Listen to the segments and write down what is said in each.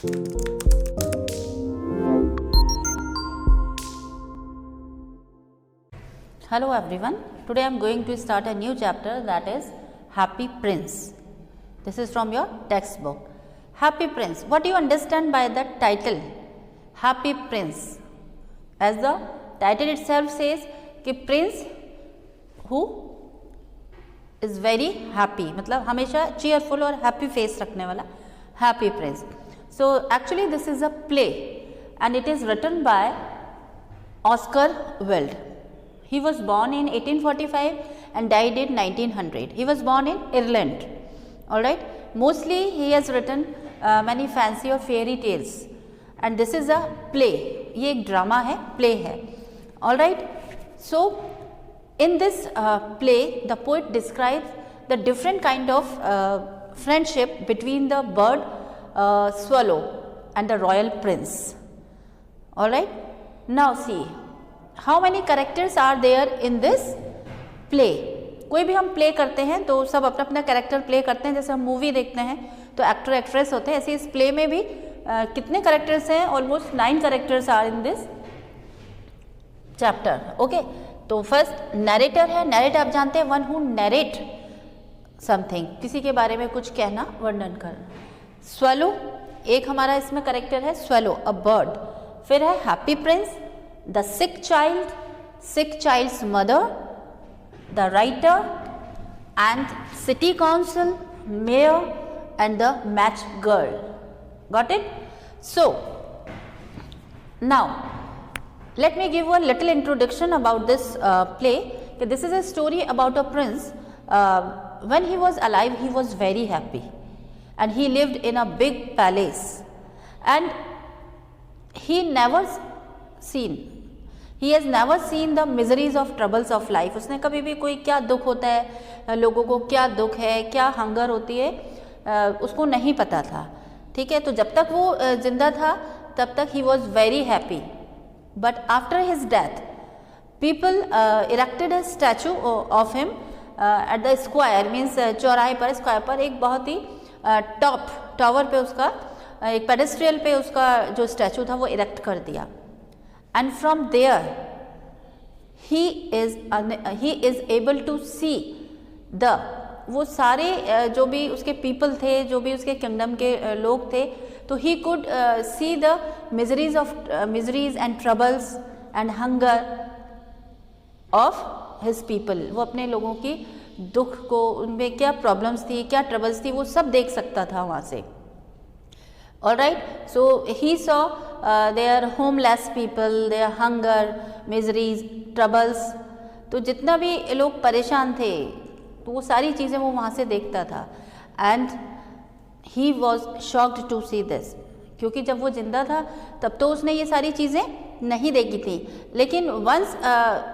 Hello everyone, today I am going to start a new chapter, that is Happy Prince. This is from your textbook. Happy Prince, what do you understand by the title Happy Prince? As the title itself says कि prince who is very happy, मतलब हमेशा cheerful और happy face रखने वाला Happy Prince. So actually this is a play and it is written by Oscar Wilde. He was born in 1845 and died in 1900. He was born in Ireland. Alright. Mostly he has written many fancy or fairy tales. And this is a play. ये एक drama है, play है. Alright. So in this play, the poet describes the different kind of friendship between the bird swallow and the royal prince. Alright. Now see. How many characters are there in this play? कोई भी हम play करते हैं तो सब अपना अपना character play करते हैं. जैसे हम मूवी देखते हैं तो एक्टर एक्ट्रेस होते हैं, ऐसे इस प्ले में भी कितने कैरेक्टर्स हैं? Almost 9 characters are in this chapter. Okay, तो फर्स्ट नरेटर है. नरेट आप जानते हैं, वन हु नरेट समथिंग, किसी के बारे में कुछ कहना, वर्णन करना. स्वैलो एक हमारा इसमें कैरेक्टर है, स्वैलो अ बर्ड. फिर है happy Prince, the sick child's mother, the writer and city council, mayor and the match girl. Got it? So now let me give you a little introduction about this play. This is a story about a prince. When he was alive, he was very happy and he lived in a big palace and he has never seen the miseries of troubles of life. उसने कभी भी कोई क्या दुख होता है, लोगों को क्या दुख है, क्या हंगर होती है, उसको नहीं पता था. ठीक है, तो जब तक वो जिंदा था तब तक he was very happy. But after his death, people erected a statue of him at the square, means चौराहे पर, स्क्वायर पर एक बहुत ही टावर पे उसका एक पेडेस्ट्रियल पे उसका जो स्टैचू था वो इरेक्ट कर दिया. And from there he is able to see the वो सारे जो भी उसके people थे, जो भी उसके kingdom के लोग थे, तो he could see the miseries and troubles and hunger of his people. वो अपने लोगों की दुख को, उनमें क्या problems थी, क्या troubles थी, वो सब देख सकता था वहाँ से. Alright, so he saw their homeless people, their hunger, miseries, troubles. तो जितना भी लोग परेशान थे तो वो सारी चीज़ें वो वहाँ से देखता था. And he was shocked to see this. क्योंकि जब वो जिंदा था तब तो उसने ये सारी चीज़ें नहीं देखी थी. लेकिन once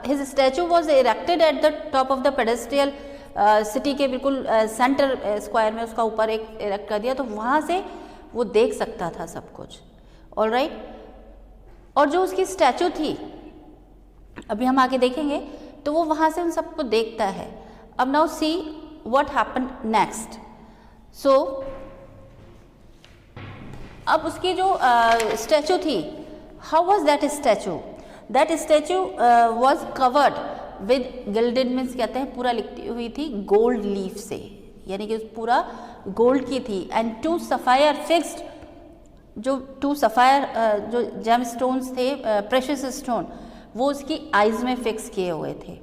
his statue was erected at the top of the pedestal, city के बिल्कुल सेंटर स्क्वायर में उसका ऊपर एक इरेक्ट कर दिया, तो वहाँ से वो देख सकता था सब कुछ. ऑलराइट. और जो उसकी स्टैचू थी, अभी हम आगे देखेंगे, तो वो वहाँ से उन सबको देखता है. अब now see what happened next. So अब उसकी जो स्टैचू थी, how was that statue? That statue was covered with gilded, means कहते हैं पूरा लिखी हुई थी गोल्ड लीफ से, यानी कि पूरा गोल्ड की थी. एंड 2 सफ़ायर फिक्स्ड, जो 2 सफ़ायर जो जेम स्टोन्स थे, प्रेशियस स्टोन, वो उसकी आइज़ में फिक्स किए हुए थे.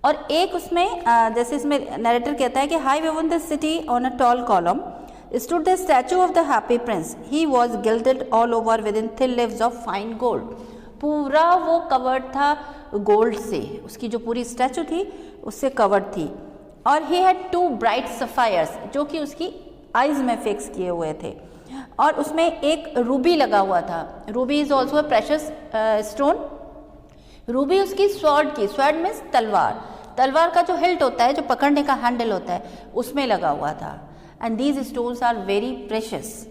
और एक उसमें जैसे इसमें नरेटर कहता है कि high above the city on a tall column stood the statue of the happy Prince. He was gilded all over with in thin leaves of fine gold. पूरा वो कवर्ड था गोल्ड से, उसकी जो पूरी स्टैचू थी उससे कवर्ड थी. और ही हैड 2 ब्राइट सफ़ायर्स, जो कि उसकी आइज़ में फिक्स किए हुए थे. और उसमें एक रूबी लगा हुआ था. Ruby is also a precious stone. Ruby उसकी स्वॉर्ड की, स्वॉर्ड मीन्स तलवार, तलवार का जो हिल्ट होता है, जो पकड़ने का हैंडल होता है, उसमें लगा हुआ था. And these stones are very precious.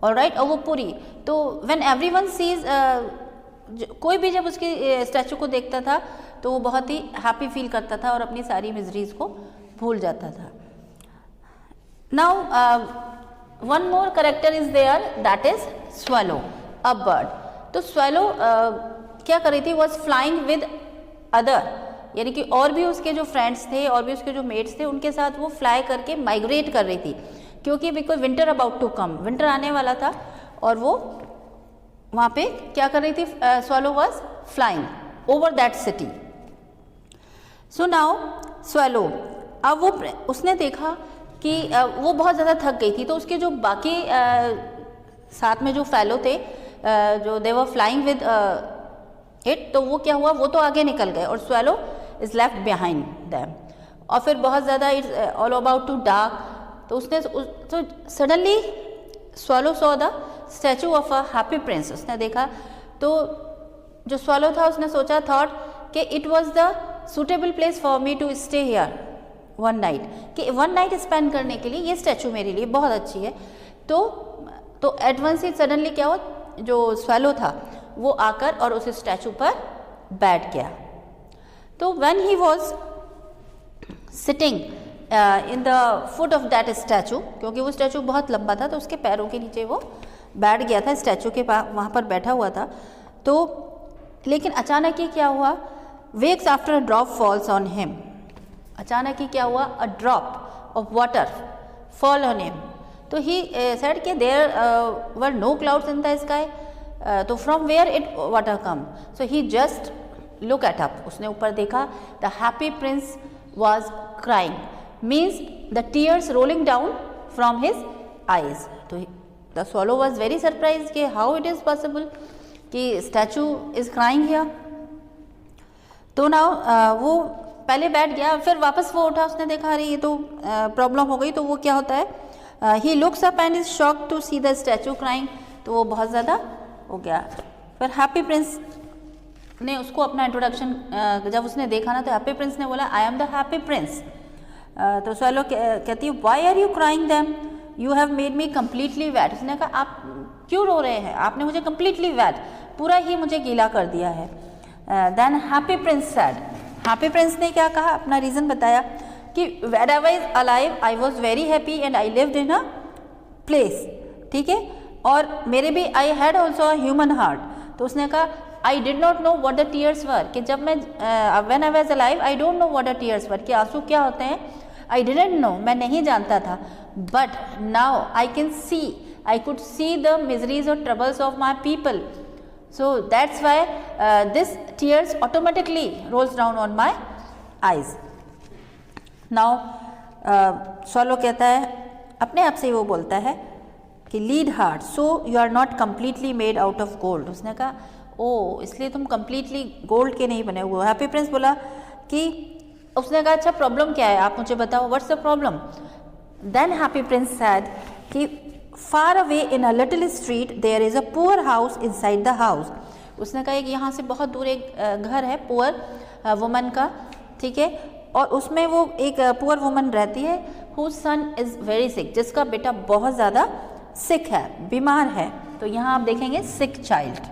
Alright. और वो पूरी, तो व्हेन एवरीवन सीज, कोई भी जब उसकी स्टैचू को देखता था तो वो बहुत ही हैप्पी फील करता था और अपनी सारी मिजरीज को भूल जाता था. Now one more character is there, that is swallow, a bird. तो स्वैलो क्या कर रही थी, वॉज फ्लाइंग विद अदर, यानी कि और भी उसके जो फ्रेंड्स थे और भी उसके जो मेट्स थे उनके साथ वो फ्लाई करके माइग्रेट कर रही थी, क्योंकि because winter about to come, winter आने वाला था और वो वहाँ पे क्या कर रही थी, swallow was flying over that city. So now swallow, अब वो उसने देखा कि वो बहुत ज़्यादा थक गई थी, तो उसके जो बाकी साथ में जो फेलो थे जो दे वर फ्लाइंग विद इट, तो वो क्या हुआ, वो तो आगे निकल गए और swallow is left behind them. और फिर बहुत ज़्यादा it's all about to dark, तो उसने तो suddenly swallow saw the statue of a happy prince, उसने देखा, तो जो स्वैलो था उसने सोचा, थॉट कि it was the suitable place for me to stay here one night, कि वन नाइट स्पेंड करने के लिए ये स्टैचू मेरे लिए बहुत अच्छी है। तो एट वंस ही सडनली क्या हुआ, जो स्वैलो था वो आकर और उस स्टैचू पर बैठ गया। तो when he was sitting in the foot of that statue, क्योंकि वो स्टैचू बहुत लंबा था तो उसके पैरों के नीचे वो बैठ गया था, स्टैचू के पास वहाँ पर बैठा हुआ था। तो लेकिन अचानक ही क्या हुआ, wakes after a drop falls on him, अचानक ही क्या हुआ, a drop of water fall on him. तो ही सेड कि there were no clouds in the sky, तो from where it water come, so he just look at up, उसने ऊपर देखा, the happy Prince was crying, means the tears rolling down from his eyes. तो the swallow was very surprise कि how it is possible कि statue is crying here. तो now वो पहले बैठ गया, फिर वापस वो उठा, उसने देखा अरे ये तो प्रॉब्लम हो गई, तो वो क्या होता है, he looks up and is shocked to see the statue crying, तो वो बहुत ज़्यादा हो गया। फिर हैप्पी प्रिंस ने उसको अपना इंट्रोडक्शन जब उसने देखा ना, तो हैप्पी प्रिंस ने बोला, I am the happy prince. तो स्वैलो कहती है, why are you crying them, you have made me completely wet. उसने कहा आप क्यों रो रहे हैं, आपने मुझे कम्प्लीटली वेट, पूरा ही मुझे गीला कर दिया है। Then Happy Prince said, Happy Prince ने क्या कहा, अपना रीज़न बताया कि when I was alive I was very happy and I lived in a place, ठीक है, और मेरे भी I had also a human heart. तो उसने कहा I did not know what the tears were, कि जब मैं when I was alive I don't know what the tears were, कि आंसू क्या होते हैं, आई डिडंट नो, मैं नहीं जानता था, but now I can see, I could see the miseries और troubles of my people, so that's why this tears automatically rolls down on my eyes. Now swallow कहता है, अपने आप से वो बोलता है कि lead heart, so you are not completely made out of gold. उसने कहा ओ, इसलिए तुम कम्प्लीटली गोल्ड के नहीं बने हुए। हैप्पी प्रिंस बोला कि, उसने कहा अच्छा प्रॉब्लम क्या है, आप मुझे बताओ, what's the problem. Then Happy Prince said कि far away in a little street there is a poor house inside the house. उसने कहा कि यहाँ से बहुत दूर एक घर है पुअर वुमन का, ठीक है, और उसमें वो एक पुअर वुमन रहती है, whose son is very sick, जिसका बेटा बहुत ज़्यादा सिक है, बीमार है। तो यहाँ आप देखेंगे sick child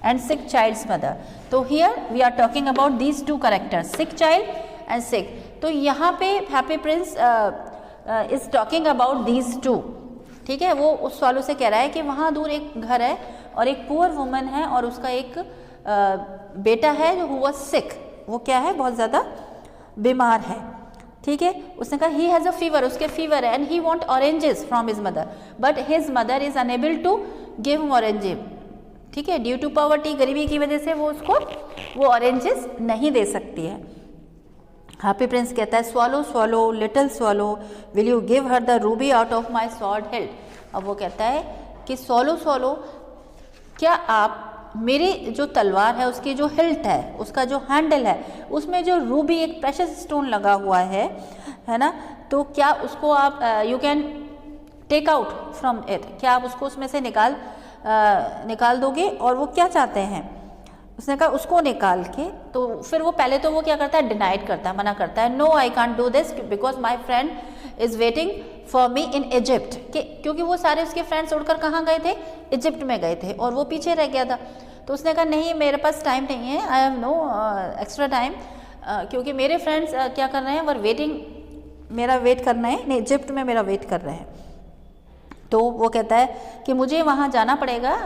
and sick child's mother. तो here we are talking about these two characters, sick child and sick. तो यहाँ पे Happy Prince is talking about these two, ठीक है, वो उस स्वैलो से कह रहा है कि वहाँ दूर एक घर है और एक पुअर वुमन है और उसका एक बेटा है जो हुआ सिक, वो क्या है, बहुत ज़्यादा बीमार है, ठीक है। उसने कहा ही हैज़ अ फीवर, उसके फीवर है, and he want oranges from his mother, but his mother is unable to give him oranges, ठीक है, ड्यू टू पॉवर्टी, गरीबी की वजह से वो उसको वो ऑरेंजेस नहीं दे सकती है। हैप्पी प्रिंस कहता है, swallow swallow little swallow will you give her the Ruby out of my sword hilt. अब वो कहता है कि स्वैलो स्वैलो, क्या आप मेरी जो तलवार है उसकी जो हिल्ट है, उसका जो हैंडल है, उसमें जो रूबी एक प्रेशियस स्टोन लगा हुआ है ना, तो क्या उसको आप you can take out from it, क्या आप उसको उसमें से निकाल दोगे। और वो क्या चाहते हैं, उसने कहा उसको निकाल के, तो फिर वो पहले तो वो क्या करता है, डिनाइड करता है, मना करता है, no I can't do this because my friend is waiting for me in Egypt, क्योंकि वो सारे उसके फ्रेंड्स उड़कर कहाँ गए थे, इजिप्ट में गए थे और वो पीछे रह गया था। तो उसने कहा नहीं, मेरे पास टाइम नहीं है, I have no extra time, क्योंकि मेरे फ्रेंड्स क्या कर रहे हैं, वर वेटिंग, मेरा वेट कर रहे हैं, इजिप्ट में मेरा वेट कर रहे हैं। तो वो कहता है कि मुझे वहाँ जाना पड़ेगा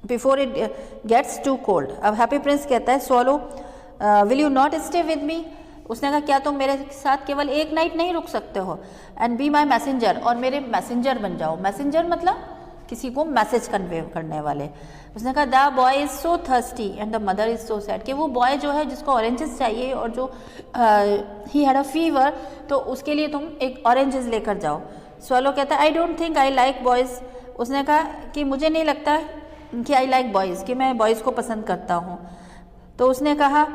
before it gets too cold. अब हैप्पी प्रिंस कहता है swallow will you not stay with me. उसने कहा क्या तुम मेरे साथ केवल एक नाइट नहीं रुक सकते हो, एंड बी माई मैसेंजर, और मेरे मैसेंजर बन जाओ। मैसेंजर मतलब किसी को मैसेज कन्वे करने वाले। उसने कहा the boy is so thirsty and the mother is so sad, कि वो बॉय जो है जिसको ऑरेंजेस चाहिए और जो ही हैड अ फीवर, तो उसके लिए तुम एक ऑरेंजेस लेकर जाओ। स्वॉलो कहता है I don't think I like boys. उसने कहा कि मुझे नहीं लगता कि आई लाइक बॉयज़, कि मैं बॉयज़ को पसंद करता हूँ। तो उसने कहा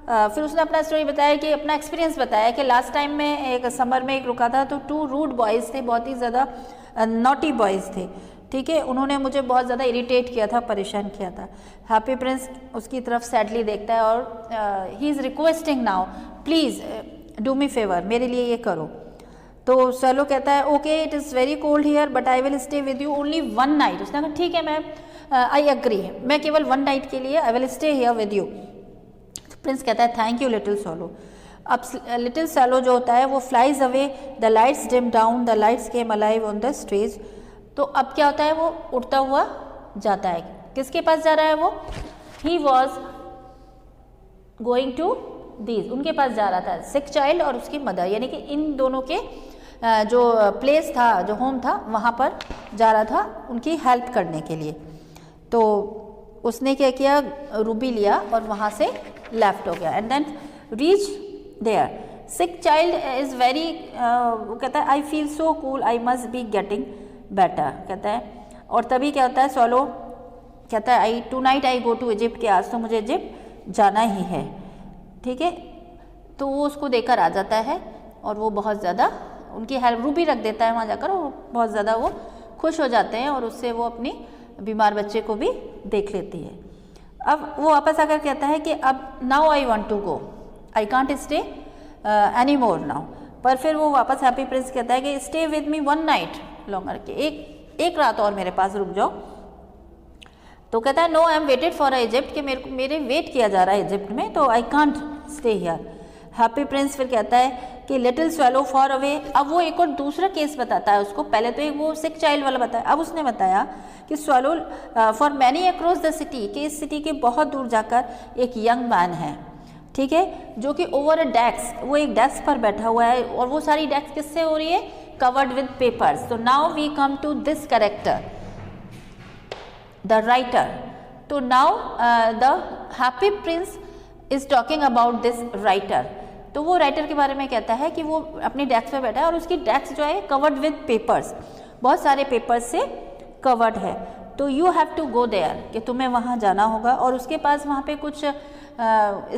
फिर उसने अपना स्टोरी बताया कि अपना एक्सपीरियंस बताया कि लास्ट टाइम में एक समर में एक रुका था, तो 2 रूड बॉयज़ थे, बहुत ही ज़्यादा नॉटी बॉयज़ थे, ठीक है। उन्होंने मुझे बहुत ज़्यादा इरिटेट किया था, परेशान किया था। हैप्पी प्रिंस उसकी तरफ सैडली देखता है और he is requesting now please do me favour, मेरे लिए ये करो। तो स्वॉलो कहता है okay it is very cold here but I will stay with you only 1 night. उसने कहा ठीक है मैं आई एग्री, मैं केवल 1 नाइट के लिए आई will stay here with you. Prince कहता है थैंक यू लिटिल स्वॉलो। अब लिटिल स्वॉलो जो होता है वो flies away, the lights dim down, the lights came alive on the stage. तो अब क्या होता है, वो उड़ता हुआ जाता है। किसके पास जा रहा है वो? He was going to these, उनके पास जा रहा था, सिक चाइल्ड और उसकी मदर, यानी कि इन दोनों के जो प्लेस था, जो होम था, वहाँ पर जा रहा था उनकी हेल्प करने के लिए। तो उसने क्या किया, रूबी लिया और वहाँ से लेफ्ट हो गया and then reach there. Sick child is very, वो कहता है I feel so cool I must be getting better, कहता है। और तभी क्या होता है, स्वॉलो कहता है I tonight I go to Egypt, कि आज तो मुझे इजिप्ट जाना ही है, ठीक है। तो वो उसको देकर आ जाता है और वो बहुत ज़्यादा उनकी हेल्प, रूबी रख देता है वहाँ जाकर, और बहुत ज़्यादा वो खुश हो जाते हैं और उससे वो अपनी बीमार बच्चे को भी देख लेती है। अब वो वापस आकर कहता है कि अब now I want to go, I can't stay any more now. पर फिर वो वापस हैप्पी प्रिंस कहता है कि stay with me 1 night longer, के एक रात और मेरे पास रुक जाओ। तो कहता है no I am waited for Egypt, कि मेरे वेट किया जा रहा है इजिप्ट में, तो आई can't stay here. Happy Prince फिर कहता है कि लिटिल स्वॉलो फॉर अवे। अब वो एक और दूसरा केस बताता है उसको, पहले तो एक वो सिक चाइल्ड वाला बताया, अब उसने बताया कि swallow for many across the city, कि इस सिटी के बहुत दूर जाकर एक यंग मैन है, ठीक है, जो कि ओवर अ डेस्क, वो एक डेस्क पर बैठा हुआ है, और वो सारी डेस्क किससे हो रही है, कवर्ड विद पेपर्स। तो now we come to this character, the writer. तो now the happy Prince is talking about this writer. तो वो राइटर के बारे में कहता है कि वो अपनी डेस्क पे बैठा है और उसकी डेस्क जो है कवर्ड विद पेपर्स, बहुत सारे पेपर्स से कवर्ड है। तो you have to go there, कि तुम्हें वहाँ जाना होगा, और उसके पास वहाँ पे कुछ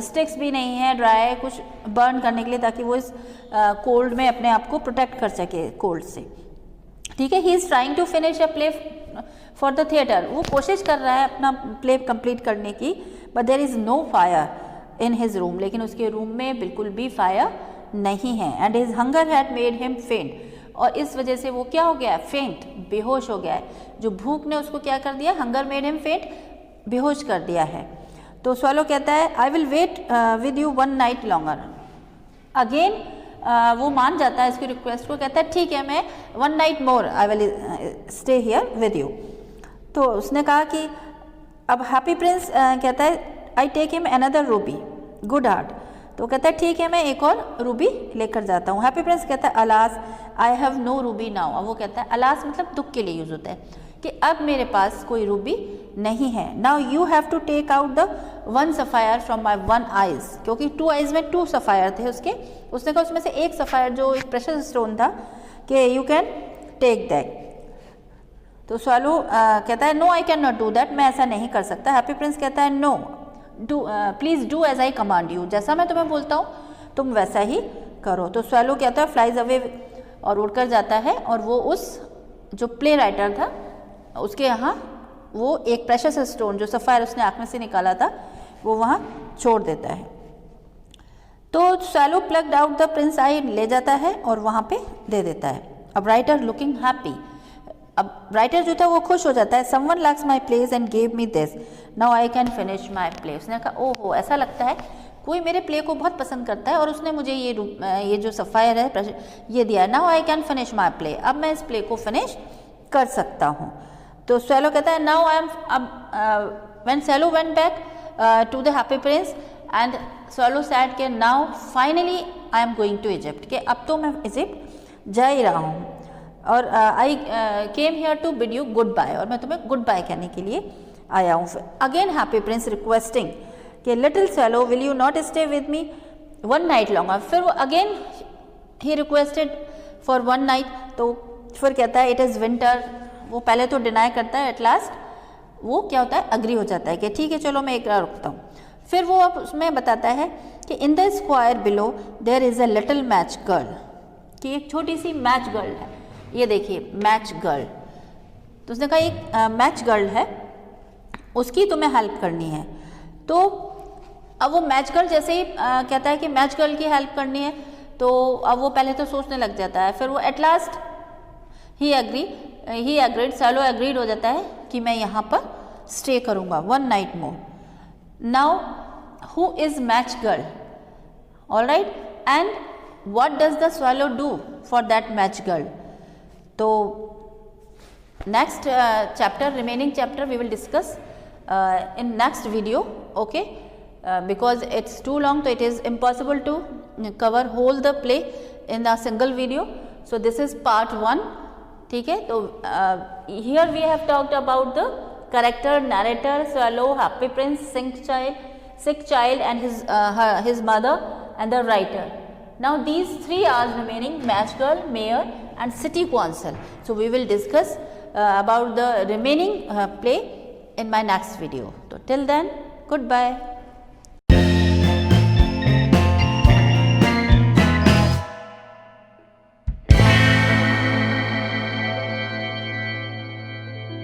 स्टिक्स भी नहीं है ड्राई, कुछ बर्न करने के लिए, ताकि वो इस कोल्ड में अपने आप को प्रोटेक्ट कर सके कोल्ड से, ठीक है। He is trying to finish a play for the theatre, वो कोशिश कर रहा है अपना प्ले कंप्लीट करने की, but there is no fire in his room, लेकिन उसके रूम में बिल्कुल भी फायर नहीं है। And his hunger had made him faint, और इस वजह से वो क्या हो गया है, फेंट, बेहोश हो गया है। जो भूख ने उसको क्या कर दिया, हंगर मेड हिम फेंट, बेहोश कर दिया है। तो स्वॉलो कहता है I will wait with you 1 night longer. Again वो मान जाता है इसकी रिक्वेस्ट को, कहता है ठीक है मैं 1 night more I will stay here with you. तो उसने कहा कि अब हैप्पी प्रिंस कहता है I take him another ruby good heart. तो कहता है ठीक है मैं एक और रूबी लेकर जाता हूँ। हैप्पी प्रिंस कहता है alas I have no ruby now. अब वो कहता है अलास मतलब दुख के लिए यूज़ होता है कि अब मेरे पास कोई रूबी नहीं है। Now you have to take out the 1 sapphire from my 1 eyes, क्योंकि 2 आइज़ में 2 सफ़ायर थे उसके। उसने कहा उसमें से एक सफ़ायर जो एक प्रेशस स्टोन था कि यू कैन टेक दैट। तो स्वॉलो कहता है no I can not do that, मैं ऐसा नहीं कर सकता। हैप्पी प्रिंस कहता है no do please do as I command you, जैसा मैं तुम्हें बोलता हूँ तुम वैसा ही करो। तो स्वॉलो कहता है फ्लाइज अवे और उड़कर जाता है, और वो उस जो प्ले राइटर था उसके यहाँ वो एक प्रेशस स्टोन जो सफ़ायर उसने आँख में से निकाला था वो वहाँ छोड़ देता है। तो swallow plucked out the prince eye ले जाता है और वहाँ पे दे देता है। अब राइटर लुकिंग हैप्पी, अब राइटर जो था वो खुश हो जाता है। Someone likes my place and gave me this, now I can finish my play. उसने कहा ओहो ऐसा लगता है कोई मेरे प्ले को बहुत पसंद करता है और उसने मुझे ये जो सफ़ायर है ये दिया है, now I can finish my play, अब मैं इस प्ले को फिनिश कर सकता हूँ। तो स्वैलो कहता है now I am, when swallow went back to the happy Prince and swallow said के now finally I am going to Egypt, के अब तो मैं इजिप्ट जा ही रहा हूँ और I came here to bid you goodbye, और मैं तुम्हें गुड बाय कहने के लिए आया हूँ। अगेन हैप्पी प्रिंस रिक्वेस्टिंग कि little swallow will you not stay with me one night longer, फिर वो again he requested for one night, तो फिर कहता है इट इज़ विंटर, वो पहले तो डिनाई करता है, एट लास्ट वो क्या होता है अग्री हो जाता है कि ठीक है चलो मैं एक रात रुकता हूँ। फिर वो अब उसमें बताता है कि in the square below there is a little match girl, कि एक छोटी सी मैच गर्ल है, ये देखिए मैच गर्ल, तो उसने कहा एक मैच गर्ल है उसकी तुम्हें हेल्प करनी है। तो अब वो मैच गर्ल जैसे ही कहता है कि मैच गर्ल की हेल्प करनी है, तो अब वो पहले तो सोचने लग जाता है, फिर वो at last he agreed, swallow agreed हो जाता है कि मैं यहाँ पर स्टे करूँगा one night more. Now who is match girl, all right, and what does the swallow do for that match girl? तो next chapter, remaining chapter we will discuss in next video, okay, because it's too long, so it is impossible to cover whole the play in a single video, so this is part 1, ठीक है। तो here we have talked about the character, narrator, swallow, happy prince, sick child and his mother and the writer. Now these 3 are remaining: match girl, mayor and city council. So we will discuss about the remaining play in my next video. So till then, goodbye.